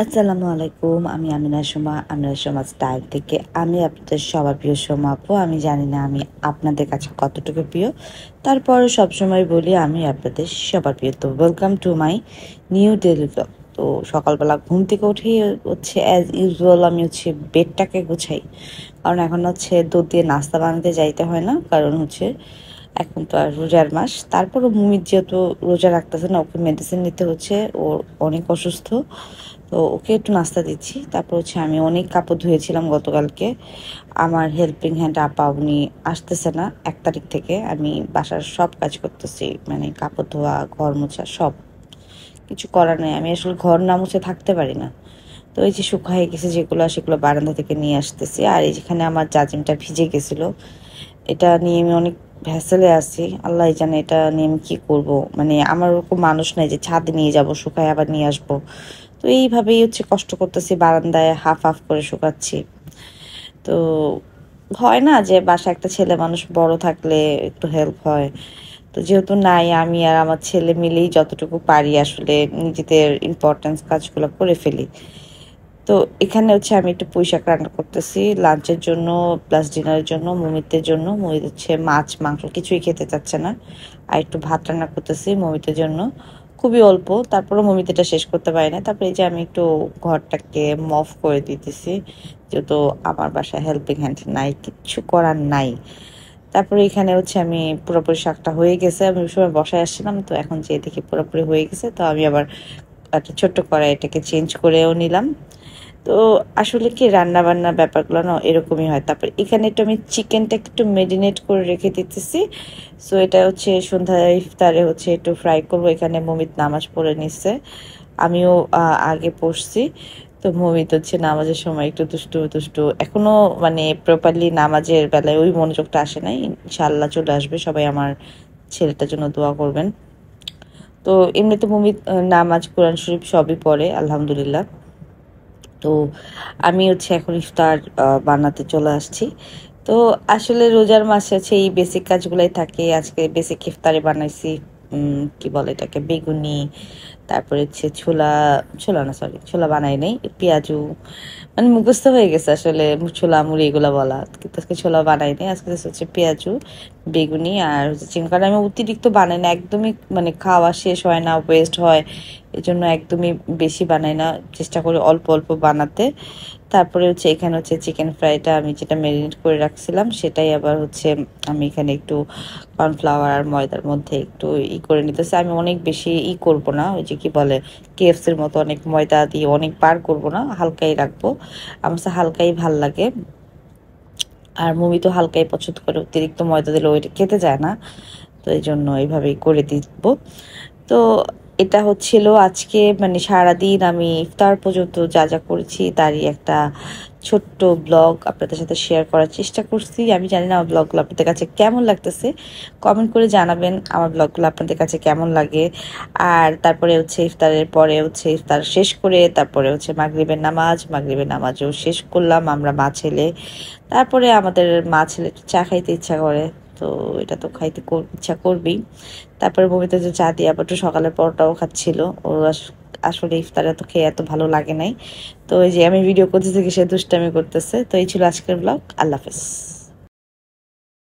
আসসালামু আলাইকুম। আমি আমিনা সোমা স্টাইল থেকে। আমি আপনাদের সবার প্রিয় সোমা আপু। আমি জানি না আমি আপনাদের কাছে কতটুকু প্রিয়। তারপরও সবসময় বলি আমি আপনাদের সবার প্রিয়। তো welcome to my new daily blog. তো সকালবেলা ঘুম থেকে উঠেই হচ্ছে অ্যাজ ইউজুয়াল আমি হচ্ছে বেডটাকে গুছাই। কারণ এখন হচ্ছে দুধ দিয়ে নাস্তা বানাতে যাইতে হয় না। কারণ হচ্ছে এখন তো আর রোজার মাস। তারপরও মুমির যেহেতু রোজা রাখতেছে না, ওকে মেডিসিন নিতে হচ্ছে, ওর অনেক অসুস্থ। তো ওকে একটু নাস্তা দিচ্ছি। তারপর হচ্ছে আমি অনেক কাপড় ধুয়েছিলাম গতকালকে। আমার হেল্পিং হ্যান্ড আপা উনি আসতেছে না 1 তারিখ থেকে। আমি বাসার সব কাজ করতেছি, মানে কাপড় ধোয়া, ঘর মোছা, সব কিছু করার নেই। আমি আসলে ঘর না মুছে থাকতে পারি না। তো এই যে শুকায় গেছে যেগুলো, সেগুলো বারান্দা থেকে নিয়ে আসতেছি। আর এই যেখানে আমার জাজিমটা ভিজে গেছিলো, এটা নিয়ে আমি অনেক ভ্যাসেলে আছি। আল্লাহ জানে এটা নিয়ে আমি কী করবো। মানে আমার ওরকম মানুষ নাই যে ছাদে নিয়ে যাব, শুকায় আবার নিয়ে আসবো। তো এইভাবেই হচ্ছে কষ্ট করতেছি, বারান্দায় হাফ হাফ করে শুকাচ্ছি। তো হয় না যে বাসায় একটা ছেলে মানুষ বড় থাকলে একটু হেল্প হয়। তো যেহেতু নাই, আমি আর আমার ছেলে মিলেই যতটুকু পারি আসলে নিজেদের ইম্পর্টেন্স কাজগুলো করে ফেলি। তো এখানে হচ্ছে আমি একটু পুঁইশাক রান্না করতেছি লাঞ্চের জন্য, প্লাস ডিনারের জন্য। মমিতের জন্য, মমিত হচ্ছে মাছ মাংস কিছুই খেতে চাচ্ছে না। আর একটু ভাত রান্না করতেছি মমিতের জন্য, খুবই অল্প। তারপরে মমিত এটা শেষ করতে পারি না। তারপরে এই যে আমি একটু ঘরটাকে মফ করে দিতেছি, যেহেতু আমার বাসায় হেল্পিং হ্যান্ড নাই, কিচ্ছু করার নাই। তারপরে এখানে হচ্ছে আমি পুরোপুরি শাকটা হয়ে গেছে, আমি ওই সময় বসায় আসছিলাম, তো এখন যে দেখি পুরোপুরি হয়ে গেছে। তো আমি আবার একটা ছোট্ট কড়াই এটাকে চেঞ্জ করেও নিলাম। তো আসলে কি রান্না বান্নার ব্যাপারগুলো না এরকমই হয়। তারপর এখানে একটু আমি চিকেনটাকে একটু মেরিনেট করে রেখে দিতেছি। সো এটা হচ্ছে সন্ধ্যায় ইফতারে হচ্ছে একটু ফ্রাই করবো। এখানে মমিত নামাজ পড়ে নিচ্ছে, আমিও আগে পড়ছি। তো মমিত হচ্ছে নামাজের সময় একটু দুষ্টু দুষ্টু এখনো, মানে প্রপারলি নামাজের বেলায় ওই মনোযোগটা আসে নাই। ইনশাআল্লাহ চলে আসবে। সবাই আমার ছেলেটার জন্য দোয়া করবেন। তো এমনিতে মমিত নামাজ, কোরআন শরীফ সবই পড়ে আলহামদুলিল্লাহ। তো আমি হচ্ছে এখন ইফতার বানাতে চলে আসছি। তো আসলে রোজার মাসে হচ্ছে এই বেসিক কাজগুলাই থাকে। আজকে বেসিক ইফতারে বানাইছি কি বলে এটাকে, বেগুনি, তারপরে হচ্ছে ছোলা, ছোলা না সরি ছোলা বানাই নাই, পেঁয়াজু, মানে মুখস্থ হয়ে গেছে আসলে ছোলা মুড়ি এগুলো বলা, কিন্তু আজকে ছোলা বানাই নাই। আজকে হচ্ছে পেঁয়াজু, বেগুনি আর হচ্ছে চিকেন। কারণ আমি অতিরিক্ত বানাই না, একদমই মানে খাওয়া শেষ হয় না, ওয়েস্ট হয়। এই জন্য একদমই বেশি বানাই না, চেষ্টা করি অল্প অল্প বানাতে। তারপরে হচ্ছে এখানে হচ্ছে চিকেন ফ্রাইটা আমি যেটা ম্যারিনেট করে রাখছিলাম সেটাই আবার হচ্ছে আমি এখানে একটু কর্নফ্লাওয়ার আর ময়দার মধ্যে একটু করে নিতেছি। আমি অনেক বেশি করব না, ওই যে কি বলে কেএফসির মতো অনেক ময়দা দিয়ে অনেক বার করব না, হালকাই রাখবো। আমার কাছে হালকাই ভাল লাগে। আর মুমি তো হালকাই পছন্দ করে, অতিরিক্ত ময়দা দিলে ওইটা খেতে যায় না। তো এই জন্য এইভাবেই করে দিব। তো এটা হচ্ছিল আজকে, মানে সারাদিন আমি ইফতার পর্যন্ত যা যা করেছি তারই একটা ছোট্ট ব্লগ আপনাদের সাথে শেয়ার করার চেষ্টা করছি। আমি জানি না আমার ব্লগগুলো আপনাদের কাছে কেমন লাগতেছে, কমেন্ট করে জানাবেন আমার ব্লগগুলো আপনাদের কাছে কেমন লাগে। আর তারপরে হচ্ছে ইফতারের পরে হচ্ছে ইফতার শেষ করে তারপরে হচ্ছে মাগরিবের নামাজও শেষ করলাম আমরা মা ছেলে। তারপরে আমাদের মা ছেলে চা খাইতে ইচ্ছা করে, তো এটা তো খাইতে ইচ্ছা করবেই। তারপরে বমিতে যে চা দিয়ে আবার একটু সকালের পরোটাও খাচ্ছিল। ওর আসলে ইফতারে তো খেয়ে এত ভালো লাগে নাই। তো এই যে আমি ভিডিও করতে থেকে সে দুষ্টামি করতেছে। তো এই ছিল আজকের ব্লগ। আল্লাহ হাফেজ।